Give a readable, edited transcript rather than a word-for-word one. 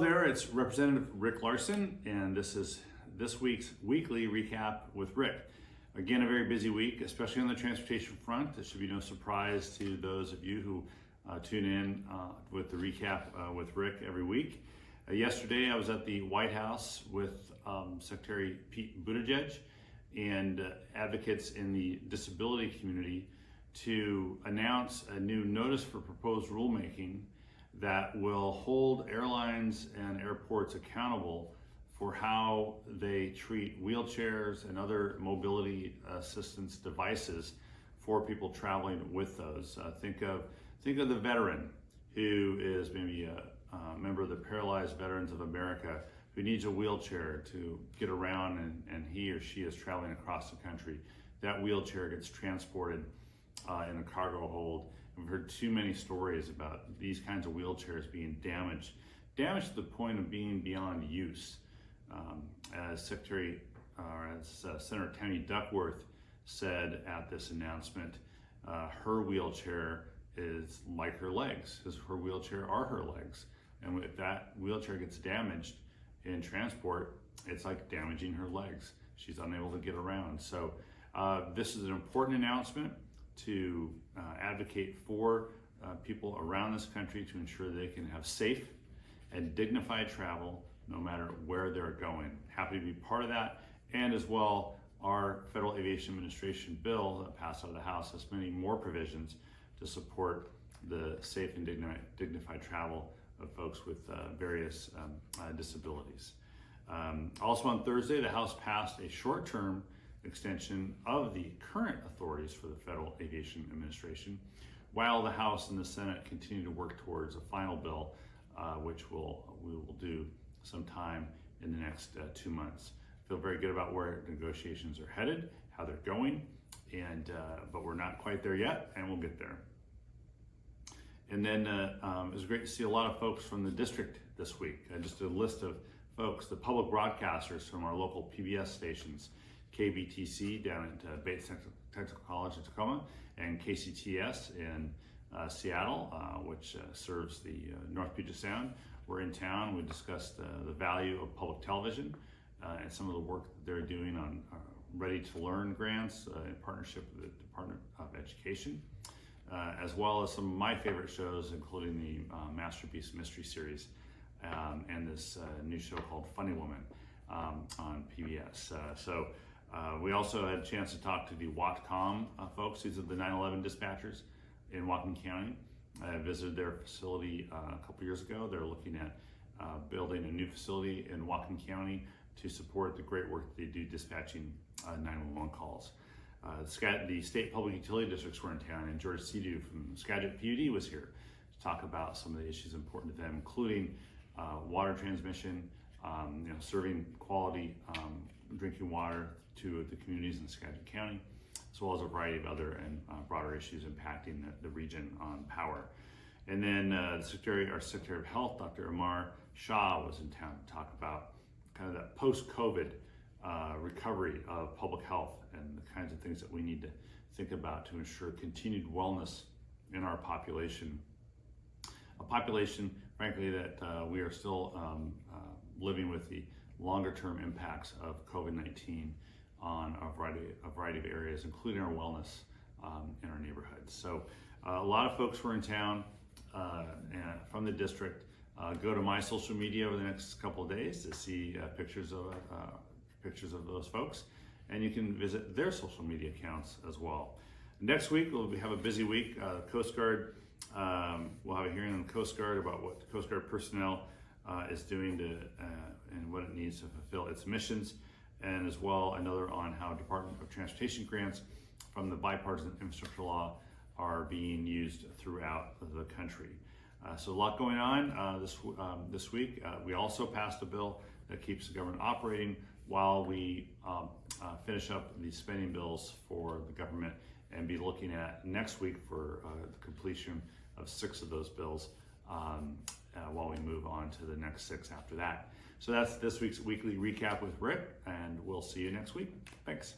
there, it's Representative Rick Larsen, and this is this week's weekly recap with Rick. Again, a very busy week, especially on the transportation front. This should be no surprise to those of you who tune in with the recap with Rick every week. Yesterday, I was at the White House with Secretary Pete Buttigieg and advocates in the disability community to announce a new notice for proposed rulemaking that will hold airlines and airports accountable for how they treat wheelchairs and other mobility assistance devices for people traveling with those. Think of the veteran who is maybe a member of the Paralyzed Veterans of America who needs a wheelchair to get around, and he or she is traveling across the country. That wheelchair gets transported in a cargo hold. We've heard too many stories about these kinds of wheelchairs being damaged to the point of being beyond use. As Senator Tammy Duckworth said at this announcement, her wheelchair is like her legs, because her wheelchair are her legs. And if that wheelchair gets damaged in transport, it's like damaging her legs. She's unable to get around. So this is an important announcement to advocate for people around this country to ensure they can have safe and dignified travel no matter where they're going. Happy to be part of that. And as well, our Federal Aviation Administration bill that passed out of the House has many more provisions to support the safe and dignified travel of folks with various disabilities. Also on Thursday, the House passed a short-term extension of the current authorities for the Federal Aviation Administration, while the House and the Senate continue to work towards a final bill, which we will do sometime in the next 2 months. Feel very good about where negotiations are headed, how they're going, and but we're not quite there yet, and we'll get there. And then it was great to see a lot of folks from the district this week. Just a list of folks, the public broadcasters from our local PBS stations, KBTC down at Bates Technical College in Tacoma, and KCTS in Seattle, which serves the North Puget Sound. We're in town. We discussed the value of public television and some of the work that they're doing on Ready to Learn grants in partnership with the Department of Education, as well as some of my favorite shows, including the Masterpiece Mystery Series and this new show called Funny Woman on PBS. We also had a chance to talk to the Whatcom folks. These are the 9/11 dispatchers in Whatcom County. I visited their facility a couple years ago. They're looking at building a new facility in Whatcom County to support the great work that they do dispatching 911 calls. The state public utility districts were in town, and George Seadu from Skagit PUD was here to talk about some of the issues important to them, including water transmission, serving quality drinking water to the communities in Skagit County, as well as a variety of other and broader issues impacting the region on power. And then our Secretary of Health, Dr. Amar Shah, was in town to talk about kind of that post-COVID recovery of public health and the kinds of things that we need to think about to ensure continued wellness in our population. A population, frankly, that we are still living with the longer-term impacts of COVID-19 on a variety of areas, including our wellness in our neighborhoods. So a lot of folks were in town and from the district. Go to my social media over the next couple of days to see pictures of those folks, and you can visit their social media accounts as well. Next week we'll have a busy week. Coast Guard, we'll have a hearing on the Coast Guard about what the Coast Guard personnel is doing and what it needs to fulfill its missions, and as well another on how Department of Transportation grants from the bipartisan infrastructure law are being used throughout the country. So a lot going on this week. We also passed a bill that keeps the government operating while we finish up the spending bills for the government, and be looking at next week for the completion of 6 of those bills while we move on to the next 6 after that. So that's this week's weekly recap with Rick, and we'll see you next week. Thanks.